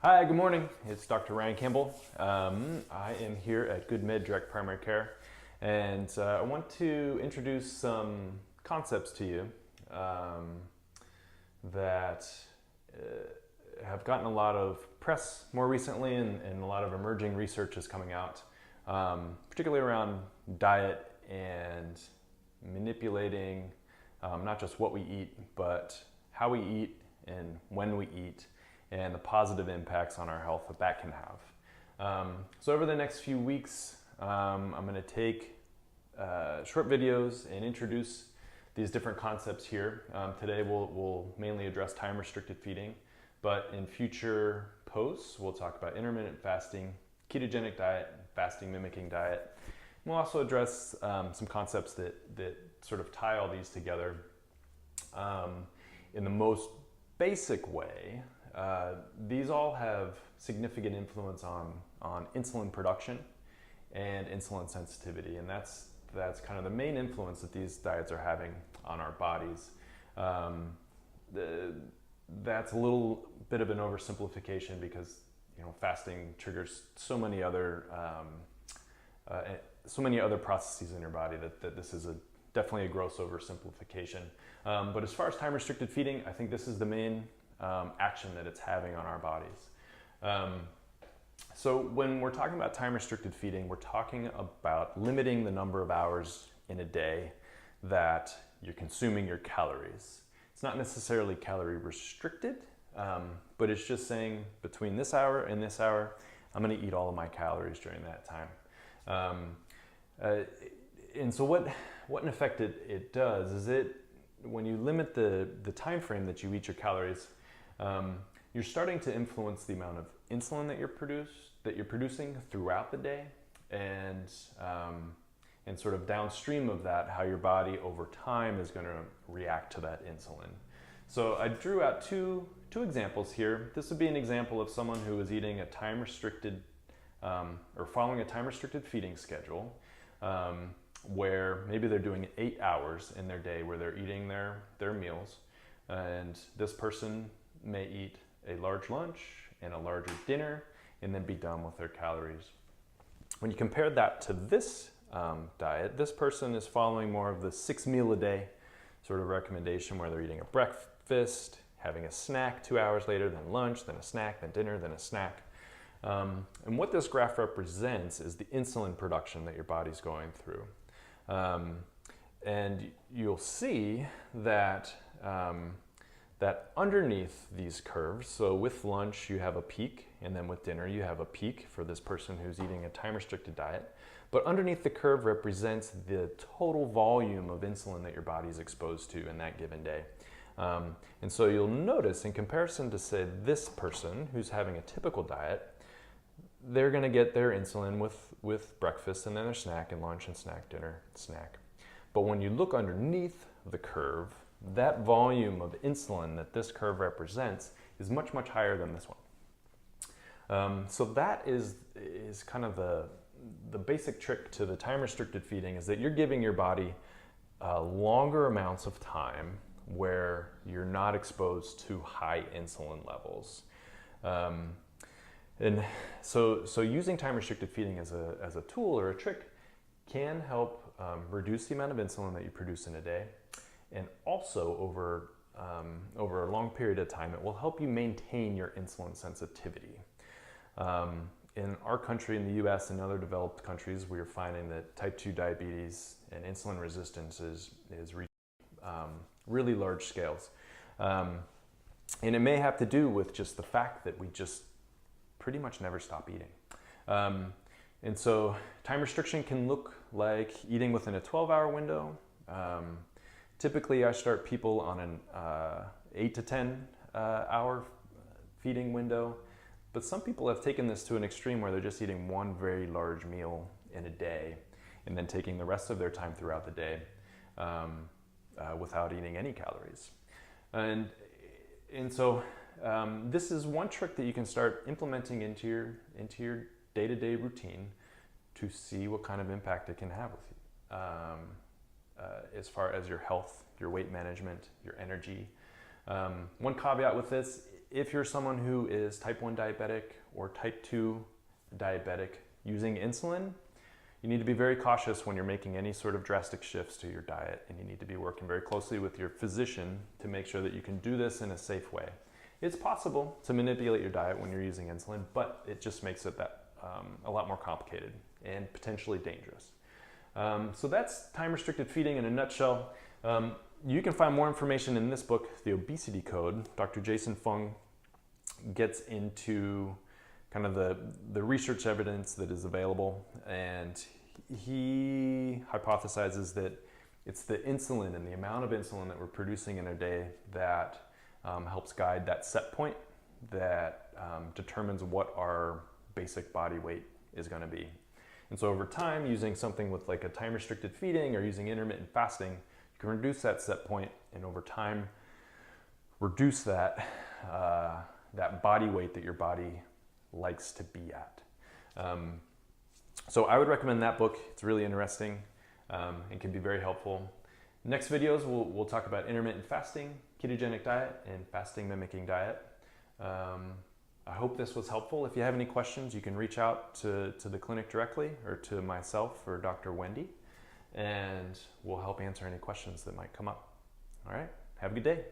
Hi, good morning. It's Dr. Ryan Campbell. I am here at Good Med Direct Primary Care, and I want to introduce some concepts to you that have gotten a lot of press more recently, and a lot of emerging research is coming out, particularly around diet and manipulating not just what we eat, but how we eat and when we eat, and the positive impacts on our health that can have. So over the next few weeks, I'm going to take short videos and introduce these different concepts here. Today we'll mainly address time-restricted feeding, but in future posts we'll talk about intermittent fasting, ketogenic diet, fasting mimicking diet. And we'll also address some concepts that sort of tie all these together in the most basic way. These all have significant influence on insulin production and insulin sensitivity, and that's kind of the main influence that these diets are having on our bodies. That's a little bit of an oversimplification because fasting triggers so many other processes in your body that this is definitely a gross oversimplification. But as far as time-restricted feeding, I think this is the main action that it's having on our bodies. So when we're talking about time-restricted feeding, we're talking about limiting the number of hours in a day that you're consuming your calories. It's not necessarily calorie restricted, but it's just saying between this hour and this hour, I'm going to eat all of my calories during that time. And so what in effect it does is when you limit the time frame that you eat your calories, you're starting to influence the amount of insulin that you're producing throughout the day, and sort of downstream of that, how your body over time is going to react to that insulin. So I drew out two examples here. This would be an example of someone who is eating a time-restricted or following a time-restricted feeding schedule, where maybe they're doing 8 hours in their day where they're eating their meals, and this person may eat a large lunch and a larger dinner and then be done with their calories. When you compare that to this diet, this person is following more of the 6 meal a day sort of recommendation, where they're eating a breakfast, having a snack 2 hours later, then lunch, then a snack, then dinner, then a snack. And what this graph represents is the insulin production that your body's going through. And you'll see that that underneath these curves, so with lunch you have a peak, and then with dinner you have a peak for this person who's eating a time-restricted diet. But underneath the curve represents the total volume of insulin that your body is exposed to in that given day. And so you'll notice, in comparison to, say, this person who's having a typical diet, they're going to get their insulin with breakfast and then their snack and lunch and snack, dinner, snack. But when you look underneath the curve, that volume of insulin that this curve represents is much, much higher than this one. So that is kind of the basic trick to the time-restricted feeding, is that you're giving your body longer amounts of time where you're not exposed to high insulin levels. And so using time-restricted feeding as a tool or a trick can help reduce the amount of insulin that you produce in a day, and also over a long period of time, it will help you maintain your insulin sensitivity. In our country, in the US and other developed countries, we are finding that type 2 diabetes and insulin resistance is reaching really large scales. And it may have to do with just the fact that we just pretty much never stop eating. And so time restriction can look like eating within a 12-hour window. Typically I start people on an 8 to 10 hour feeding window, but some people have taken this to an extreme where they're just eating one very large meal in a day and then taking the rest of their time throughout the day without eating any calories. And so this is one trick that you can start implementing into your day-to-day routine to see what kind of impact it can have with you, as far as your health, your weight management, your energy. One caveat with this if you're someone who is type 1 diabetic or type 2 diabetic using insulin, you need to be very cautious when you're making any sort of drastic shifts to your diet, and you need to be working very closely with your physician to make sure that you can do this in a safe way. It's possible to manipulate your diet when you're using insulin, but it just makes it a lot more complicated and potentially dangerous. So that's time-restricted feeding in a nutshell. You can find more information in this book, The Obesity Code. Dr. Jason Fung gets into kind of the research evidence that is available, and he hypothesizes that it's the insulin and the amount of insulin that we're producing in a day that helps guide that set point that determines what our basic body weight is going to be. And so over time, using something with like a time-restricted feeding or using intermittent fasting, you can reduce that set point, and over time reduce that that body weight that your body likes to be at. So I would recommend that book. It's really interesting and can be very helpful. Next videos, we'll talk about intermittent fasting, ketogenic diet, and fasting mimicking diet. I hope this was helpful. If you have any questions, you can reach out to the clinic directly or to myself or Dr. Wendy, and we'll help answer any questions that might come up. All right, have a good day.